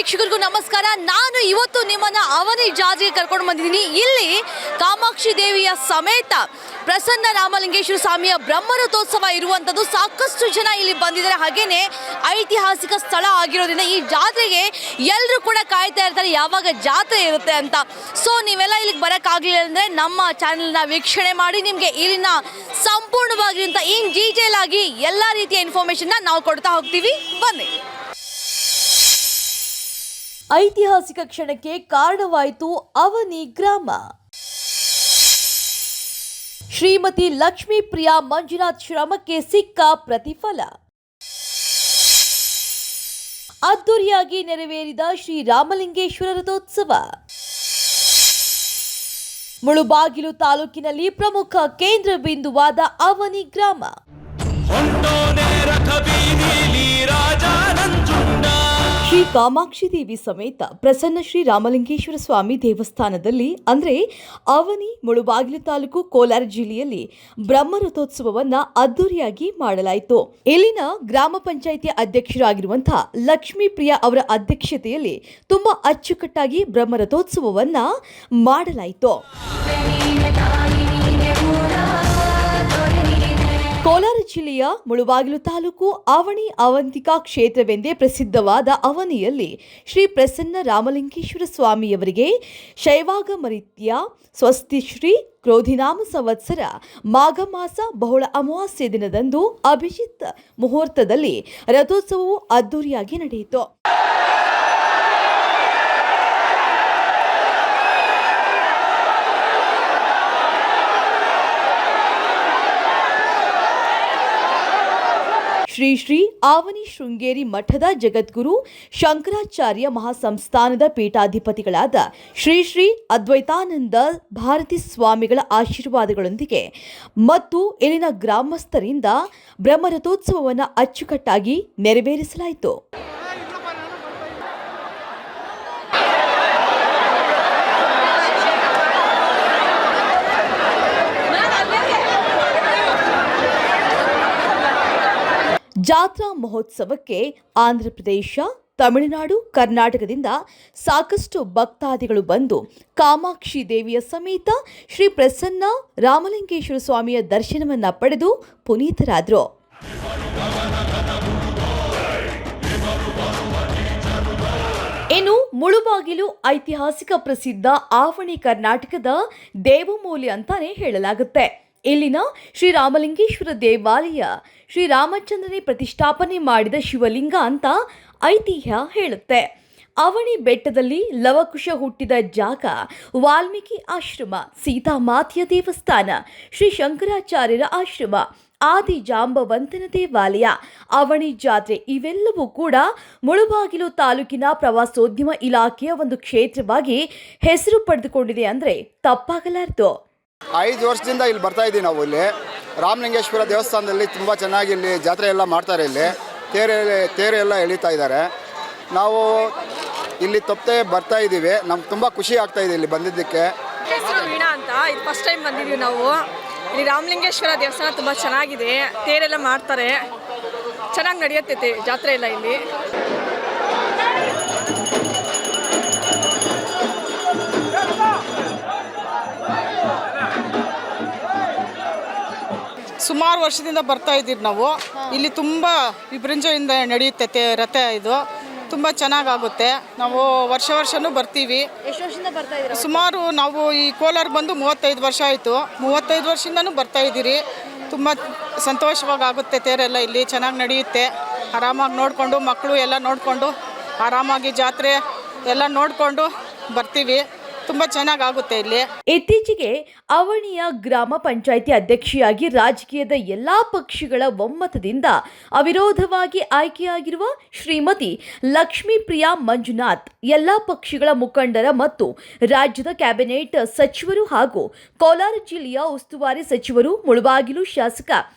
ವೀಕ್ಷಕರಿಗೂ ನಮಸ್ಕಾರ. ನಾನು ಇವತ್ತು ನಿಮ್ಮನ್ನ ಅವನಿ ಜಾತ್ರೆಗೆ ಕರ್ಕೊಂಡು ಬಂದಿದ್ದೀನಿ. ಇಲ್ಲಿ ಕಾಮಾಕ್ಷಿ ದೇವಿಯ ಸಮೇತ ಪ್ರಸನ್ನ ರಾಮಲಿಂಗೇಶ್ವರ ಸ್ವಾಮಿಯ ಬ್ರಹ್ಮರಥೋತ್ಸವ ಇರುವಂಥದ್ದು. ಸಾಕಷ್ಟು ಜನ ಇಲ್ಲಿ ಬಂದಿದ್ದಾರೆ. ಹಾಗೇನೆ ಐತಿಹಾಸಿಕ ಸ್ಥಳ ಆಗಿರೋದ್ರಿಂದ ಈ ಜಾತ್ರೆಗೆ ಎಲ್ಲರೂ ಕೂಡ ಕಾಯ್ತಾ ಇರ್ತಾರೆ ಯಾವಾಗ ಜಾತ್ರೆ ಇರುತ್ತೆ ಅಂತ. ಸೊ ನೀವೆಲ್ಲ ಇಲ್ಲಿಗೆ ಬರೋಕ್ಕಾಗಲಿಲ್ಲ ಅಂದರೆ ನಮ್ಮ ಚಾನೆಲ್ನ ವೀಕ್ಷಣೆ ಮಾಡಿ ನಿಮಗೆ ಇಲ್ಲಿನ ಸಂಪೂರ್ಣವಾಗಿರುವಂಥ ಇನ್ ಡೀಟೇಲ್ ಆಗಿ ಎಲ್ಲ ರೀತಿಯ ಇನ್ಫಾರ್ಮೇಷನ್ನ ನಾವು ಕೊಡ್ತಾ ಹೋಗ್ತೀವಿ. ಬನ್ನಿ. ಐತಿಹಾಸಿಕ ಕ್ಷಣಕ್ಕೆ ಕಾರಣವಾಯಿತು ಅವನಿ ಗ್ರಾಮ. ಶ್ರೀಮತಿ ಲಕ್ಷ್ಮೀ ಪ್ರಿಯಾ ಮಂಜುನಾಥ್ ಶ್ರಮಕ್ಕೆ ಸಿಕ್ಕ ಪ್ರತಿಫಲ. ಅದ್ದೂರಿಯಾಗಿ ನೆರವೇರಿದ ಶ್ರೀ ರಾಮಲಿಂಗೇಶ್ವರ ರಥೋತ್ಸವ. ಮುಳುಬಾಗಿಲು ತಾಲೂಕಿನಲ್ಲಿ ಪ್ರಮುಖ ಕೇಂದ್ರ ಬಿಂದುವಾದ ಅವನಿ ಗ್ರಾಮ. ಶ್ರೀ ಕಾಮಾಕ್ಷಿ ದೇವಿ ಸಮೇತ ಪ್ರಸನ್ನ ಶ್ರೀ ರಾಮಲಿಂಗೇಶ್ವರ ಸ್ವಾಮಿ ದೇವಸ್ಥಾನದಲ್ಲಿ ಅಂದರೆ ಅವನಿ ಮುಳುಬಾಗಿಲು ತಾಲೂಕು ಕೋಲಾರ ಜಿಲ್ಲೆಯಲ್ಲಿ ಬ್ರಹ್ಮರಥೋತ್ಸವವನ್ನ ಅದ್ದೂರಿಯಾಗಿ ಮಾಡಲಾಯಿತು. ಇಲ್ಲಿನ ಗ್ರಾಮ ಪಂಚಾಯಿತಿ ಅಧ್ಯಕ್ಷರಾಗಿರುವಂತಹ ಲಕ್ಷ್ಮೀ ಪ್ರಿಯಾ ಅವರ ಅಧ್ಯಕ್ಷತೆಯಲ್ಲಿ ತುಂಬಾ ಅಚ್ಚುಕಟ್ಟಾಗಿ ಬ್ರಹ್ಮರಥೋತ್ಸವವನ್ನ ಮಾಡಲಾಯಿತು. ಕೋಲಾರ ಜಿಲ್ಲೆಯ ಮುಳುಬಾಗಿಲು ತಾಲೂಕು ಅವನಿ ಅವಂತಿಕಾ ಕ್ಷೇತ್ರವೆಂದೇ ಪ್ರಸಿದ್ಧವಾದ ಅವನಿಯಲ್ಲಿ ಶ್ರೀ ಪ್ರಸನ್ನ ರಾಮಲಿಂಗೇಶ್ವರ ಸ್ವಾಮಿಯವರಿಗೆ ಶೈವಾಗಮರಿತ್ಯ ಸ್ವಸ್ತಿ ಶ್ರೀ ಕ್ರೋಧಿನಾಮ ಸಂವತ್ಸರ ಮಾಘ ಮಾಸ ಬಹುಳ ಅಮಾವಾಸ್ಯೆ ದಿನದಂದು ಅಭಿಜಿತ್ ಮುಹೂರ್ತದಲ್ಲಿ ರಥೋತ್ಸವವು ಅದ್ದೂರಿಯಾಗಿ ನಡೆಯಿತು. ಶ್ರೀ ಶ್ರೀ ಆವನಿ ಶೃಂಗೇರಿ ಮಠದ ಜಗದ್ಗುರು ಶಂಕರಾಚಾರ್ಯ ಮಹಾಸಂಸ್ಥಾನದ ಪೀಠಾಧಿಪತಿಗಳಾದ ಶ್ರೀ ಶ್ರೀ ಅದ್ವೈತಾನಂದ ಭಾರತಿ ಸ್ವಾಮಿಗಳ ಆಶೀರ್ವಾದಗಳೊಂದಿಗೆ ಮತ್ತು ಇಲ್ಲಿನ ಗ್ರಾಮಸ್ಥರಿಂದ ಬ್ರಹ್ಮರಥೋತ್ಸವವನ್ನು ಅಚ್ಚುಕಟ್ಟಾಗಿ ನೆರವೇರಿಸಲಾಯಿತು. ಜಾತ್ರಾ ಮಹೋತ್ಸವಕ್ಕೆ ಆಂಧ್ರಪ್ರದೇಶ, ತಮಿಳುನಾಡು, ಕರ್ನಾಟಕದಿಂದ ಸಾಕಷ್ಟು ಭಕ್ತಾದಿಗಳು ಬಂದು ಕಾಮಾಕ್ಷಿ ದೇವಿಯ ಸಮೇತ ಶ್ರೀ ಪ್ರಸನ್ನ ರಾಮಲಿಂಗೇಶ್ವರ ಸ್ವಾಮಿಯ ದರ್ಶನವನ್ನ ಪಡೆದು ಪುನೀತರಾದರು. ಇನ್ನು ಮುಳುಬಾಗಿಲು ಐತಿಹಾಸಿಕ ಪ್ರಸಿದ್ಧ ಆವಣಿ ಕರ್ನಾಟಕದ ದೇವಮೂಲೆ ಅಂತಾನೆ ಹೇಳಲಾಗುತ್ತೆ. ಇಲ್ಲಿನ ಶ್ರೀರಾಮಲಿಂಗೇಶ್ವರ ದೇವಾಲಯ ಶ್ರೀರಾಮಚಂದ್ರನೇ ಪ್ರತಿಷ್ಠಾಪನೆ ಮಾಡಿದ ಶಿವಲಿಂಗ ಅಂತ ಐತಿಹ್ಯ ಹೇಳುತ್ತೆ. ಅವನಿ ಬೆಟ್ಟದಲ್ಲಿ ಲವಕುಶ ಹುಟ್ಟಿದ ಜಾಗ, ವಾಲ್ಮೀಕಿ ಆಶ್ರಮ, ಸೀತಾಮಾತೆಯ ದೇವಸ್ಥಾನ, ಶ್ರೀ ಶಂಕರಾಚಾರ್ಯರ ಆಶ್ರಮ, ಆದಿ ಜಾಂಬವಂತನ ದೇವಾಲಯ, ಅವನಿ ಜಾತ್ರೆ ಇವೆಲ್ಲವೂ ಕೂಡ ಮುಳುಬಾಗಿಲು ತಾಲೂಕಿನ ಪ್ರವಾಸೋದ್ಯಮ ಇಲಾಖೆಯ ಒಂದು ಕ್ಷೇತ್ರವಾಗಿ ಹೆಸರು ಪಡೆದುಕೊಂಡಿದೆ ಅಂದರೆ ತಪ್ಪಾಗಲಾರದು. 5 ವರ್ಷದಿಂದ ಇಲ್ಲಿ ಬರ್ತಾ ಇದ್ದೀವಿ. ನಾವು ಇಲ್ಲಿ ರಾಮಲಿಂಗೇಶ್ವರ ದೇವಸ್ಥಾನದಲ್ಲಿ ತುಂಬ ಚೆನ್ನಾಗಿ ಇಲ್ಲಿ ಜಾತ್ರೆ ಎಲ್ಲ ಮಾಡ್ತಾರೆ. ಇಲ್ಲಿ ತೇರು ಎಲ್ಲ ಎಳೀತಾ ಇದ್ದಾರೆ. ನಾವು ಇಲ್ಲಿ ತಪ್ಪದೆ ಬರ್ತಾ ಇದ್ದೀವಿ. ನಮ್ಗೆ ತುಂಬ ಖುಷಿ ಆಗ್ತಾ ಇದೆ ಇಲ್ಲಿ ಬಂದಿದ್ದಕ್ಕೆ. ಹೆಸರು ವೀಣಾ ಅಂತ. ಇದು ಫಸ್ಟ್ ಟೈಮ್ ಬಂದಿದ್ದೀವಿ ನಾವು. ಇಲ್ಲಿ ರಾಮಲಿಂಗೇಶ್ವರ ದೇವಸ್ಥಾನ ತುಂಬ ಚೆನ್ನಾಗಿದೆ. ತೇರೆಲ್ಲ ಮಾಡ್ತಾರೆ, ಚೆನ್ನಾಗಿ ನಡೆಯುತ್ತೆ ಜಾತ್ರೆ ಎಲ್ಲ ಇಲ್ಲಿ. ಸುಮಾರು ವರ್ಷದಿಂದ ಬರ್ತಾ ಇದ್ದೀವಿ ನಾವು. ಇಲ್ಲಿ ತುಂಬ ವಿಜೃಂಭಣೆಯಿಂದ ನಡೆಯುತ್ತೆ ರಥ. ಇದು ತುಂಬ ಚೆನ್ನಾಗಾಗುತ್ತೆ. ನಾವು ವರ್ಷನೂ ಬರ್ತೀವಿ. ಎಷ್ಟು ವರ್ಷದಿಂದ ಬರ್ತಾ ಇದ್ದೀರಾ? ಸುಮಾರು ನಾವು ಈ ಕೋಲಾರ ಬಂದು 35 ವರ್ಷ ಆಯಿತು. 35 ವರ್ಷದಿಂದನೂ ಬರ್ತಾ ಇದ್ದೀರಿ. ತುಂಬ ಸಂತೋಷವಾಗುತ್ತೆ. ತೇರೆಲ್ಲ ಇಲ್ಲಿ ಚೆನ್ನಾಗಿ ನಡೆಯುತ್ತೆ. ಆರಾಮಾಗಿ ನೋಡಿಕೊಂಡು ಮಕ್ಕಳು ಎಲ್ಲ ನೋಡಿಕೊಂಡು ಆರಾಮಾಗಿ ಜಾತ್ರೆ ಎಲ್ಲ ನೋಡಿಕೊಂಡು ಬರ್ತೀವಿ. ತುಂಬ ಚೆನ್ನಾಗಾಗುತ್ತೆ ಇಲ್ಲಿ. ಇತ್ತೀಚೆಗೆ ಅವಣಿಯ ಗ್ರಾಮ ಪಂಚಾಯಿತಿ ಅಧ್ಯಕ್ಷೆಯಾಗಿ ರಾಜಕೀಯದ ಎಲ್ಲಾ ಪಕ್ಷಗಳ ಒಮ್ಮತದಿಂದ ಅವಿರೋಧವಾಗಿ ಆಯ್ಕೆಯಾಗಿರುವ ಶ್ರೀಮತಿ ಲಕ್ಷ್ಮೀ ಪ್ರಿಯಾ ಮಂಜುನಾಥ್ ಎಲ್ಲಾ ಪಕ್ಷಗಳ ಮುಖಂಡರ ಮತ್ತು ರಾಜ್ಯದ ಕ್ಯಾಬಿನೆಟ್ ಸಚಿವರು ಹಾಗೂ ಕೋಲಾರ ಜಿಲ್ಲೆಯ ಉಸ್ತುವಾರಿ ಸಚಿವರು, ಮುಳುಬಾಗಿಲು ಶಾಸಕ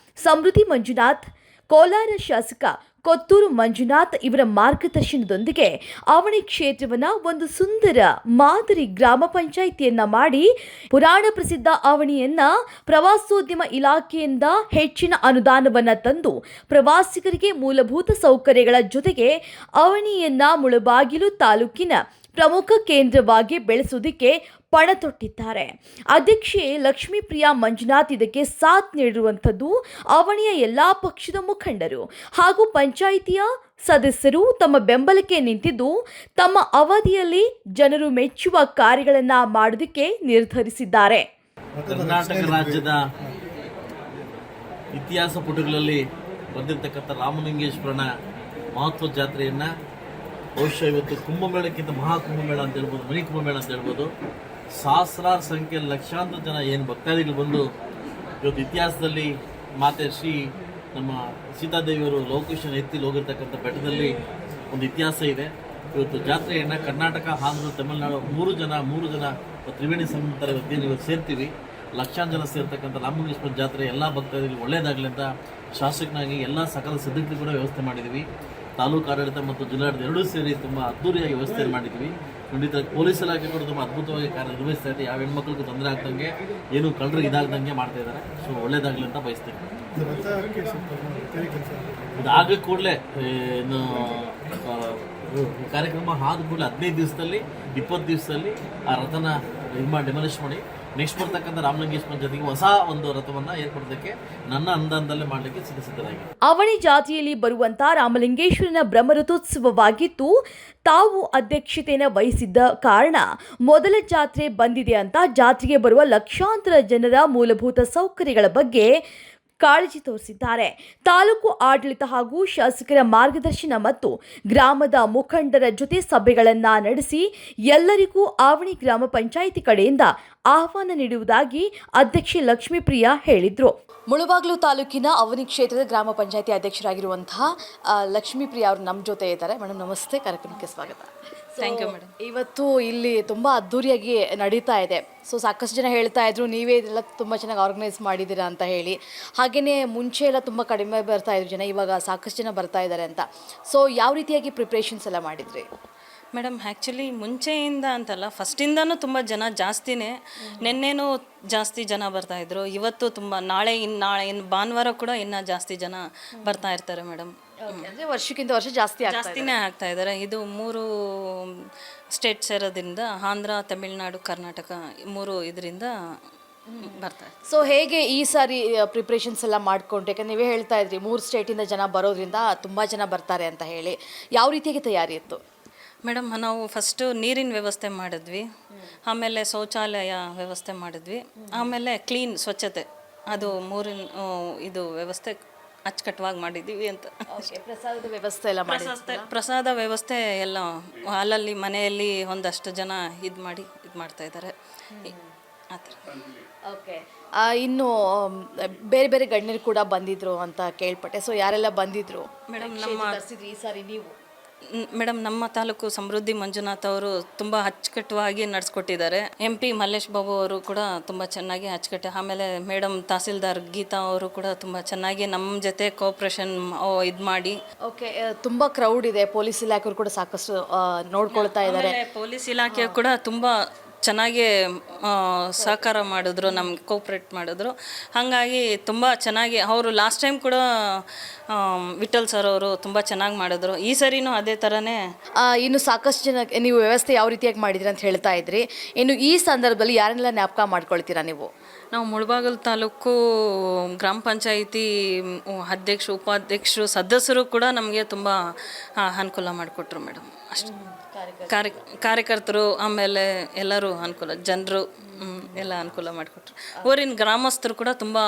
ಸಮೃದ್ಧಿ ಮಂಜುನಾಥ್, ಕೋಲಾರ ಶಾಸಕ ಕೊತ್ತೂರು ಮಂಜುನಾಥ್ ಇವರ ಮಾರ್ಗದರ್ಶನದೊಂದಿಗೆ ಅವನಿ ಕ್ಷೇತ್ರವನ್ನ ಒಂದು ಸುಂದರ ಮಾದರಿ ಗ್ರಾಮ ಪಂಚಾಯಿತಿಯನ್ನ ಮಾಡಿ ಪುರಾಣ ಪ್ರಸಿದ್ಧ ಅವನಿಯನ್ನ ಪ್ರವಾಸೋದ್ಯಮ ಇಲಾಖೆಯಿಂದ ಹೆಚ್ಚಿನ ಅನುದಾನವನ್ನ ತಂದು ಪ್ರವಾಸಿಗರಿಗೆ ಮೂಲಭೂತ ಸೌಕರ್ಯಗಳ ಜೊತೆಗೆ ಅವನಿಯನ್ನ ಮುಳಬಾಗಿಲು ತಾಲೂಕಿನ ಪ್ರಮುಖ ಕೇಂದ್ರವಾಗಿ ಬೆಳೆಸುವುದಕ್ಕೆ ಪಣ ತೊಟ್ಟಿದ್ದಾರೆ. ಅಧ್ಯಕ್ಷೆ ಲಕ್ಷ್ಮೀಪ್ರಿಯಾ ಮಂಜುನಾಥ್ ಇದಕ್ಕೆ ಸಾಥ್ ನೀಡಿರುವಂಥದ್ದು ಅವನಿಯ ಎಲ್ಲ ಪಕ್ಷದ ಮುಖಂಡರು ಹಾಗೂ ಪಂಚಾಯಿತಿಯ ಸದಸ್ಯರು ತಮ್ಮ ಬೆಂಬಲಕ್ಕೆ ನಿಂತಿದ್ದು ತಮ್ಮ ಅವಧಿಯಲ್ಲಿ ಜನರು ಮೆಚ್ಚುವ ಕಾರ್ಯಗಳನ್ನು ಮಾಡೋದಕ್ಕೆ ನಿರ್ಧರಿಸಿದ್ದಾರೆ. ಕರ್ನಾಟಕ ರಾಜ್ಯದ ಇತಿಹಾಸ ಪುಟಗಳಲ್ಲಿ ಬಂದಿರತಕ್ಕಂಥ ರಾಮಲಿಂಗೇಶ್ವರನ ಮಹತ್ವ ಜಾತ್ರೆಯನ್ನು ಬಹುಶಃ ಇವತ್ತು ಕುಂಭಮೇಳಕ್ಕಿಂತ ಮಹಾಕುಂಭಮೇಳ ಅಂತ ಹೇಳ್ಬೋದು, ಮಿನಿ ಕುಂಭಮೇಳ ಅಂತ ಹೇಳ್ಬೋದು. ಸಹಸ್ರಾರು ಸಂಖ್ಯೆಯಲ್ಲಿ ಲಕ್ಷಾಂತರ ಜನ ಏನು ಭಕ್ತಾದಿಗಳು ಬಂದು ಇವತ್ತು ಇತಿಹಾಸದಲ್ಲಿ ಮಾತೆ ಶ್ರೀ ನಮ್ಮ ಸೀತಾದೇವಿಯವರು ಲೋಕೇಶನ ಎತ್ತಿ ಹೋಗಿರ್ತಕ್ಕಂಥ ಬೆಟ್ಟದಲ್ಲಿ ಒಂದು ಇತಿಹಾಸ ಇದೆ. ಇವತ್ತು ಜಾತ್ರೆಯನ್ನು ಕರ್ನಾಟಕ, ಆಂಧ್ರ, ತಮಿಳುನಾಡು ಮೂರು ಜನ ತ್ರಿವೇಣಿ ಸಂಗಮದ ಇವತ್ತು ಸೇರ್ತೀವಿ. ಲಕ್ಷಾಂತರ ಜನ ಸೇರ್ತಕ್ಕಂಥ ರಾಮಲಿಂಗೇಶ್ವರ ಜಾತ್ರೆ ಎಲ್ಲ ಭಕ್ತಾದಿಗಳು ಒಳ್ಳೆಯದಾಗಲಿ ಅಂತ ಶಾಸಕನಾಗಿ ಎಲ್ಲ ಸಕಲ ಸಿದ್ಧತೆ ಕೂಡ ವ್ಯವಸ್ಥೆ ಮಾಡಿದ್ದೀವಿ. ತಾಲೂಕು ಆಡಳಿತ ಮತ್ತು ಜಿಲ್ಲಾಡಳಿತ ಎರಡೂ ಸೇರಿ ತುಂಬ ಅದ್ದೂರಿಯಾಗಿ ವ್ಯವಸ್ಥೆ ಮಾಡಿದ್ದೀವಿ. ಖಂಡಿತ ಪೊಲೀಸ್ ಇಲಾಖೆ ಕೂಡ ತುಂಬ ಅದ್ಭುತವಾಗಿ ಕಾರ್ಯನಿರ್ವಹಿಸ್ತಾ ಇದೆ. ಯಾವ ಹೆಣ್ಮಕ್ಳಿಗೂ ತೊಂದರೆ ಆಗ್ದಂಗೆ, ಏನು ಕಳ್ಳರಿಗೆ ಇದಾಗ್ದಂಗೆ ಮಾಡ್ತಾ ಇದ್ದಾರೆ. ಸೊ ಒಳ್ಳೇದಾಗಲಿ ಅಂತ ಬಯಸ್ತೀನಿ. ಇದಾದ ಕೂಡಲೇ ಇನ್ನು ಕಾರ್ಯಕ್ರಮ ಆದ ಕೂಡಲೇ 15 ದಿವಸದಲ್ಲಿ 20 ದಿವಸದಲ್ಲಿ ಆ ರಥನ ಡೆಮಾಲಿಷ್ ಮಾಡಿ ನೆಕ್ಸ್ಟ್ ಬರ್ತಕ್ಕಂಥ ರಾಮಲಿಂಗೇಶ್ವರ ಜೊತೆಗೆ ಹೊಸ ಒಂದು ರಥವನ್ನು ಏರ್ಪಡೋದಕ್ಕೆ ನನ್ನ ಅನುದಾನದಲ್ಲೇ ಮಾಡಲಿಕ್ಕೆ ಸಿದ್ಧರಾಗಿದೆ. ಅವನಿ ಜಾತಿಯಲ್ಲಿ ಬರುವಂತ ರಾಮಲಿಂಗೇಶ್ವರನ ಬ್ರಹ್ಮರಥೋತ್ಸವವಾಗಿದ್ದು ತಾವು ಅಧ್ಯಕ್ಷತೆಯನ್ನು ವಹಿಸಿದ್ದ ಕಾರಣ ಮೊದಲ ಜಾತ್ರೆ ಬಂದಿದೆ ಅಂತ ಜಾತ್ರೆಗೆ ಬರುವ ಲಕ್ಷಾಂತರ ಜನರ ಮೂಲಭೂತ ಸೌಕರ್ಯಗಳ ಬಗ್ಗೆ ಕಾಳಜಿ ತೋರಿಸಿದ್ದಾರೆ. ತಾಲೂಕು ಆಡಳಿತ ಹಾಗೂ ಶಾಸಕರ ಮಾರ್ಗದರ್ಶನ ಮತ್ತು ಗ್ರಾಮದ ಮುಖಂಡರ ಜೊತೆ ಸಭೆಗಳನ್ನು ನಡೆಸಿ ಎಲ್ಲರಿಗೂ ಆವಣಿ ಗ್ರಾಮ ಪಂಚಾಯಿತಿ ಕಡೆಯಿಂದ ಆಹ್ವಾನ ನೀಡುವುದಾಗಿ ಅಧ್ಯಕ್ಷೆ ಲಕ್ಷ್ಮೀಪ್ರಿಯಾ ಹೇಳಿದರು. ಮುಳಬಾಗಿಲು ತಾಲೂಕಿನ ಅವನಿ ಕ್ಷೇತ್ರದ ಗ್ರಾಮ ಪಂಚಾಯಿತಿ ಅಧ್ಯಕ್ಷರಾಗಿರುವಂತಹ ಲಕ್ಷ್ಮೀಪ್ರಿಯಾ ಅವರು ನಮ್ಮ ಜೊತೆ ಇದ್ದಾರೆ. ಮೇಡಮ್ ನಮಸ್ತೆ, ಕಾರ್ಯಕ್ರಮಕ್ಕೆ ಸ್ವಾಗತ. Thank you madam. ಇವತ್ತು ಇಲ್ಲಿ ತುಂಬ ಅದ್ಧೂರಿಯಾಗಿ ನಡೀತಾ ಇದೆ. ಸೊ ಸಾಕಷ್ಟು ಜನ ಹೇಳ್ತಾ ಇದ್ರು ನೀವೇ ಇದೆಲ್ಲ ತುಂಬ ಚೆನ್ನಾಗಿ ಆರ್ಗನೈಸ್ ಮಾಡಿದ್ದೀರಾ ಅಂತ ಹೇಳಿ. ಹಾಗೆಯೇ ಮುಂಚೆ ಎಲ್ಲ ತುಂಬ ಕಡಿಮೆ ಬರ್ತಾ ಇದ್ರು ಜನ, ಇವಾಗ ಸಾಕಷ್ಟು ಜನ ಬರ್ತಾ ಇದ್ದಾರೆ ಅಂತ. ಸೊ ಯಾವ ರೀತಿಯಾಗಿ ಪ್ರಿಪ್ರೇಷನ್ಸ್ ಎಲ್ಲ ಮಾಡಿದ್ರಿ? ಮೇಡಮ್ ಆ್ಯಕ್ಚುಲಿ ಮುಂಚೆಯಿಂದ ಅಂತಲ್ಲ, ಫಸ್ಟಿಂದನೂ ತುಂಬ ಜನ ಜಾಸ್ತಿನೇ. ನಿನ್ನೆನೂ ಜಾಸ್ತಿ ಜನ ಬರ್ತಾಯಿದ್ರು. ಇವತ್ತು ತುಂಬ ನಾಳೆ ಇನ್ನು ಭಾನುವಾರ ಕೂಡ ಇನ್ನೂ ಜಾಸ್ತಿ ಜನ ಬರ್ತಾ ಇರ್ತಾರೆ ಮೇಡಮ್. ಅಂದರೆ ವರ್ಷಕ್ಕಿಂತ ವರ್ಷ ಜಾಸ್ತಿನೇ ಆಗ್ತಾ ಇದ್ದಾರೆ. ಇದು 3 ಸ್ಟೇಟ್ ಸೇರೋದ್ರಿಂದ ಆಂಧ್ರ, ತಮಿಳುನಾಡು, ಕರ್ನಾಟಕ 3 ಇದರಿಂದ ಬರ್ತಾರೆ. ಸೊ ಹೇಗೆ ಈ ಸಾರಿ ಪ್ರಿಪ್ರೇಷನ್ಸ್ ಎಲ್ಲ ಮಾಡಿಕೊಂಡ್ರೆ? ಯಾಕಂದ್ರೆ ನೀವೇ ಹೇಳ್ತಾ ಇದ್ರಿ 3 ಸ್ಟೇಟಿಂದ ಜನ ಬರೋದ್ರಿಂದ ತುಂಬ ಜನ ಬರ್ತಾರೆ ಅಂತ ಹೇಳಿ. ಯಾವ ರೀತಿಯಾಗಿ ತಯಾರಿ ಇತ್ತು? ಮೇಡಮ್ ನಾವು ಫಸ್ಟು ನೀರಿನ ವ್ಯವಸ್ಥೆ ಮಾಡಿದ್ವಿ, ಆಮೇಲೆ ಶೌಚಾಲಯ ವ್ಯವಸ್ಥೆ ಮಾಡಿದ್ವಿ, ಆಮೇಲೆ ಕ್ಲೀನ್ ಸ್ವಚ್ಛತೆ ಅದು 3 ಇದು ವ್ಯವಸ್ಥೆ ಅಚ್ಚುಕಟ್ಟವಾಗಿ ಮಾಡಿದ್ದೀವಿ ಅಂತ. ಪ್ರಸಾದದ ವ್ಯವಸ್ಥೆ ಎಲ್ಲ ಪ್ರಸಾದ ವ್ಯವಸ್ಥೆ ಎಲ್ಲ ಅಲ್ಲಲ್ಲಿ ಮನೆಯಲ್ಲಿ ಒಂದಷ್ಟು ಜನ ಇದು ಮಾಡ್ತಾ ಇದ್ದಾರೆ ಆ ಥರ. ಓಕೆ, ಇನ್ನು ಬೇರೆ ಬೇರೆ ಗಣ್ಯರು ಕೂಡ ಬಂದಿದ್ರು ಅಂತ ಕೇಳ್ಪಟ್ಟೆ. ಸೊ ಯಾರೆಲ್ಲ ಬಂದಿದ್ರು ಮೇಡಮ್? ಈ ಸಾರಿ ನೀವು ಮೇಡಮ್ ನಮ್ಮ ತಾಲೂಕು ಸಮೃದ್ಧಿ ಮಂಜುನಾಥ್ ಅವರು ತುಂಬ ಅಚ್ಚುಕಟ್ಟವಾಗಿ ನಡೆಸ್ಕೊಟ್ಟಿದ್ದಾರೆ. MP ಮಲ್ಲೇಶ್ ಬಾಬು ಅವರು ಕೂಡ ತುಂಬ ಚೆನ್ನಾಗಿ ಅಚ್ಚುಕಟ್ಟು, ಆಮೇಲೆ ಮೇಡಮ್ ತಹಸೀಲ್ದಾರ್ ಗೀತಾ ಅವರು ಕೂಡ ತುಂಬ ಚೆನ್ನಾಗಿ ನಮ್ಮ ಜೊತೆ ಕೋಆಪ್ರೇಷನ್ ಇದು ಮಾಡಿ. ಓಕೆ, ತುಂಬ ಕ್ರೌಡ್ ಇದೆ. ಪೊಲೀಸ್ ಇಲಾಖೆಯವರು ಕೂಡ ಸಾಕಷ್ಟು ನೋಡ್ಕೊಳ್ತಾ ಇದ್ದಾರೆ. ಪೊಲೀಸ್ ಇಲಾಖೆ ಕೂಡ ತುಂಬ ಚೆನ್ನಾಗಿ ಸಹಕಾರ ಮಾಡಿದ್ರು, ನಮ್ಗೆ ಕೋಪ್ರೇಟ್ ಮಾಡಿದ್ರು. ಹಾಗಾಗಿ ತುಂಬ ಚೆನ್ನಾಗಿ ಅವರು ಲಾಸ್ಟ್ ಟೈಮ್ ಕೂಡ ವಿಠಲ್ ಸರ್ ಅವರು ತುಂಬ ಚೆನ್ನಾಗಿ ಮಾಡಿದ್ರು. ಈ ಸರಿನೂ ಅದೇ ಥರನೇ. ಇನ್ನು ಸಾಕಷ್ಟು ಜನ ನೀವು ವ್ಯವಸ್ಥೆ ಯಾವ ರೀತಿಯಾಗಿ ಮಾಡಿದ್ರಿ ಅಂತ ಹೇಳ್ತಾ ಇದ್ರಿ. ಇನ್ನು ಈ ಸಂದರ್ಭದಲ್ಲಿ ಯಾರನ್ನೆಲ್ಲ ಜ್ಞಾಪಕ ಮಾಡ್ಕೊಳ್ತೀರಾ ನೀವು? ನಾವು ಮುಳಬಾಗಿಲು ತಾಲೂಕು ಗ್ರಾಮ ಪಂಚಾಯಿತಿ ಅಧ್ಯಕ್ಷರು, ಉಪಾಧ್ಯಕ್ಷರು, ಸದಸ್ಯರು ಕೂಡ ನಮಗೆ ತುಂಬ ಅನುಕೂಲ ಮಾಡಿಕೊಟ್ರು ಮೇಡಮ್. ಅಷ್ಟು ಕಾರ್ಯಕರ್ತರು, ಆಮೇಲೆ ಎಲ್ಲರೂ ಅನುಕೂಲ, ಜನರು ಎಲ್ಲ ಅನುಕೂಲ ಮಾಡಿಕೊಟ್ರು. ಊರಿನ ಗ್ರಾಮಸ್ಥರು ಕೂಡ ತುಂಬ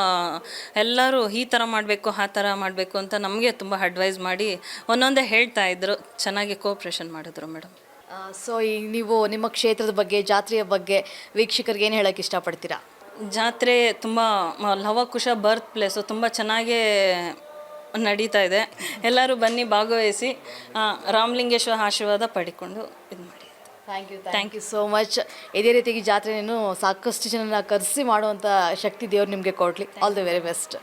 ಎಲ್ಲರೂ ಈ ಥರ ಮಾಡಬೇಕು ಆ ಥರ ಮಾಡಬೇಕು ಅಂತ ನಮಗೆ ತುಂಬ ಅಡ್ವೈಸ್ ಮಾಡಿ ಒಂದೊಂದೇ ಹೇಳ್ತಾ ಇದ್ರು. ಚೆನ್ನಾಗಿ ಕೋಆಪ್ರೇಷನ್ ಮಾಡಿದ್ರು ಮೇಡಮ್. ಸೊ ಈಗ ನೀವು ನಿಮ್ಮ ಕ್ಷೇತ್ರದ ಬಗ್ಗೆ, ಜಾತ್ರೆಯ ಬಗ್ಗೆ ವೀಕ್ಷಕರಿಗೆ ಏನು ಹೇಳೋಕ್ಕೆ ಇಷ್ಟಪಡ್ತೀರಾ? ಜಾತ್ರೆ ತುಂಬ ಲವಕುಶ ಬರ್ತ್ ಪ್ಲೇಸು, ತುಂಬ ಚೆನ್ನಾಗೇ ನಡೀತಾ ಇದೆ. ಎಲ್ಲರೂ ಬನ್ನಿ, ಭಾಗವಹಿಸಿ ರಾಮಲಿಂಗೇಶ್ವರ ಆಶೀರ್ವಾದ ಪಡ್ಕೊಂಡು ಇದು ಮಾಡಿ. Thank you so much. ಇದೇ ರೀತಿಯಾಗಿ ಜಾತ್ರೆಯನ್ನು ಸಾಕಷ್ಟು ಜನನ ಕರೆಸಿ ಮಾಡುವಂಥ ಶಕ್ತಿ ದೇವ್ರು ನಿಮಗೆ ಕೊಡಲಿ. All the very best.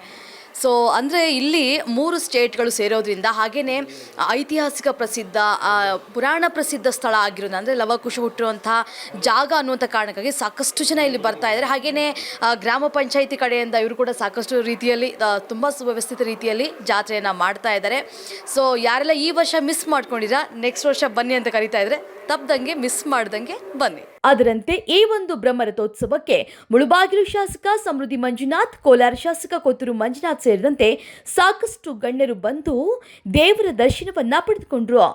So ಅಂದರೆ ಇಲ್ಲಿ 3 ಸ್ಟೇಟ್ಗಳು ಸೇರೋದ್ರಿಂದ ಹಾಗೆಯೇ ಐತಿಹಾಸಿಕ ಪ್ರಸಿದ್ಧ ಪುರಾಣ ಪ್ರಸಿದ್ಧ ಸ್ಥಳ ಆಗಿರೋದು ಅಂದರೆ ಲವಕುಶ ಹುಟ್ಟಿರುವಂಥ ಜಾಗ ಅನ್ನುವಂಥ ಕಾರಣಕ್ಕಾಗಿ ಸಾಕಷ್ಟು ಜನ ಇಲ್ಲಿ ಬರ್ತಾ ಇದ್ದಾರೆ. ಹಾಗೆಯೇ ಗ್ರಾಮ ಪಂಚಾಯಿತಿ ಕಡೆಯಿಂದ ಇವರು ಕೂಡ ಸಾಕಷ್ಟು ರೀತಿಯಲ್ಲಿ ತುಂಬ ಸುವ್ಯವಸ್ಥಿತ ರೀತಿಯಲ್ಲಿ ಜಾತ್ರೆಯನ್ನು ಮಾಡ್ತಾ ಇದ್ದಾರೆ. ಸೊ ಯಾರೆಲ್ಲ ಈ ವರ್ಷ ಮಿಸ್ ಮಾಡ್ಕೊಂಡಿರಾ ನೆಕ್ಸ್ಟ್ ವರ್ಷ ಬನ್ನಿ ಅಂತ ಕರೀತಾ ಇದ್ದಾರೆ, ತಪ್ಪದಂಗೆ ಮಿಸ್ ಮಾಡ್ದಂಗೆ ಬನ್ನಿ. ಅದರಂತೆ ಈ ಒಂದು ಬ್ರಹ್ಮರಥೋತ್ಸವಕ್ಕೆ ಮುಳುಬಾಗಿಲು ಶಾಸಕ ಸಮೃದ್ಧಿ ಮಂಜುನಾಥ್, ಕೋಲಾರ ಶಾಸಕ ಕೊತ್ತೂರು ಮಂಜುನಾಥ್ ಸೇರಿದಂತೆ ಸಾಕಷ್ಟು ಗಣ್ಯರು ಬಂದು ದೇವರ ದರ್ಶನವನ್ನ ಪಡೆದುಕೊಂಡ್ರು.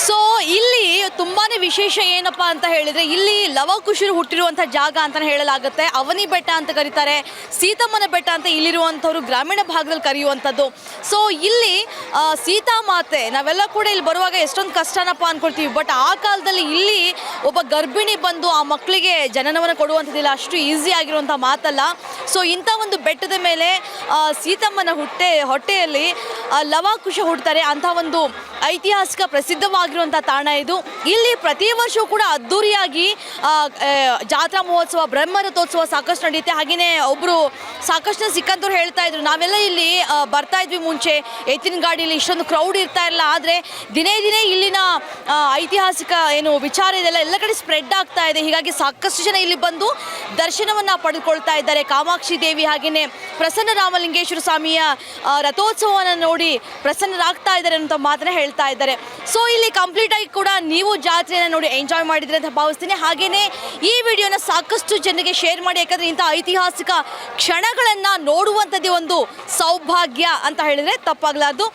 ಸೊ ಇಲ್ಲಿ ತುಂಬಾನೇ ವಿಶೇಷ ಏನಪ್ಪಾ ಅಂತ ಹೇಳಿದ್ರೆ, ಇಲ್ಲಿ ಲವಕುಶರು ಹುಟ್ಟಿರುವಂಥ ಜಾಗ ಅಂತಲೇ ಹೇಳಲಾಗುತ್ತೆ. ಅವನಿ ಬೆಟ್ಟ ಅಂತ ಕರೀತಾರೆ, ಸೀತಮ್ಮನ ಬೆಟ್ಟ ಅಂತ ಇಲ್ಲಿರುವಂಥವ್ರು ಗ್ರಾಮೀಣ ಭಾಗದಲ್ಲಿ ಕರೆಯುವಂಥದ್ದು. ಸೊ ಇಲ್ಲಿ ಸೀತಾಮಾತೆ, ನಾವೆಲ್ಲ ಕೂಡ ಇಲ್ಲಿ ಬರುವಾಗ ಎಷ್ಟೊಂದು ಕಷ್ಟನಪ್ಪ ಅಂದ್ಕೊಳ್ತೀವಿ, ಬಟ್ ಆ ಕಾಲದಲ್ಲಿ ಇಲ್ಲಿ ಒಬ್ಬ ಗರ್ಭಿಣಿ ಬಂದು ಆ ಮಕ್ಕಳಿಗೆ ಜನನವನ್ನು ಕೊಡುವಂಥದ್ದಿಲ್ಲ, ಅಷ್ಟು ಈಸಿ ಆಗಿರುವಂಥ ಮಾತಲ್ಲ. ಸೊ ಇಂಥ ಒಂದು ಬೆಟ್ಟದ ಮೇಲೆ ಸೀತಮ್ಮನ ಹೊಟ್ಟೆಯಲ್ಲಿ ಲವಕುಶ ಹುಡ್ತಾರೆ. ಅಂಥ ಒಂದು ಐತಿಹಾಸಿಕ ಪ್ರಸಿದ್ಧವಾಗಿರುವಂಥ ತಾಣ ಇದು. ಇಲ್ಲಿ ಪ್ರತಿ ವರ್ಷವೂ ಕೂಡ ಅದ್ಧೂರಿಯಾಗಿ ಜಾತ್ರಾ ಮಹೋತ್ಸವ, ಬ್ರಹ್ಮರಥೋತ್ಸವ ಸಾಕಷ್ಟು ನಡೆಯುತ್ತೆ. ಹಾಗೆಯೇ ಒಬ್ಬರು ಸಾಕಷ್ಟು ಸಿಕ್ಕಂತವ್ರು ಹೇಳ್ತಾ ಇದ್ರು, ನಾವೆಲ್ಲ ಇಲ್ಲಿ ಬರ್ತಾ ಇದ್ವಿ ಮುಂಚೆ ಎತ್ತಿನ ಗಾಡಿಯಲ್ಲಿ, ಇಷ್ಟೊಂದು ಕ್ರೌಡ್ ಇರ್ತಾ ಇರಲಿಲ್ಲ, ಆದರೆ ದಿನೇ ದಿನೇ ಇಲ್ಲಿನ ಐತಿಹಾಸಿಕ ಏನು ವಿಚಾರ ಇದೆಲ್ಲ ಎಲ್ಲ ಕಡೆ ಸ್ಪ್ರೆಡ್ ಆಗ್ತಾ ಇದೆ. ಹೀಗಾಗಿ ಸಾಕಷ್ಟು ಜನ ಇಲ್ಲಿ ಬಂದು ದರ್ಶನವನ್ನು ಪಡೆದುಕೊಳ್ತಾ ಇದ್ದಾರೆ. ಕಾಮಾಕ್ಷಿ ದೇವಿ ಹಾಗೆಯೇ ಪ್ರಸನ್ನ ರಾಮಲಿಂಗೇಶ್ವರ ಸ್ವಾಮಿಯ ರಥೋತ್ಸವವನ್ನು ನೋಡಿ ಪ್ರಸನ್ನರಾಗ್ತಾ ಇದ್ದಾರೆ ಅಂತ ಮಾತನ್ನ ಹೇಳ್ತಾ ಇದ್ದಾರೆ. ಸೊ ಇಲ್ಲಿ ಕಂಪ್ಲೀಟ್ ಆಗಿ ಕೂಡ ನೀವು ಜಾತ್ರೆಯನ್ನು ನೋಡಿ ಎಂಜಾಯ್ ಮಾಡಿದ್ರೆ ಅಂತ ಭಾವಿಸ್ತೀನಿ. ಹಾಗೆಯೇ ಈ ವಿಡಿಯೋನ ಸಾಕಷ್ಟು ಜನರಿಗೆ ಶೇರ್ ಮಾಡಿ, ಯಾಕಂದರೆ ಇಂಥ ಐತಿಹಾಸಿಕ ಕ್ಷಣಗಳನ್ನು ನೋಡುವಂಥದ್ದೇ ಒಂದು ಸೌಭಾಗ್ಯ ಅಂತ ಹೇಳಿದರೆ ತಪ್ಪಾಗಲಾರ್ದು.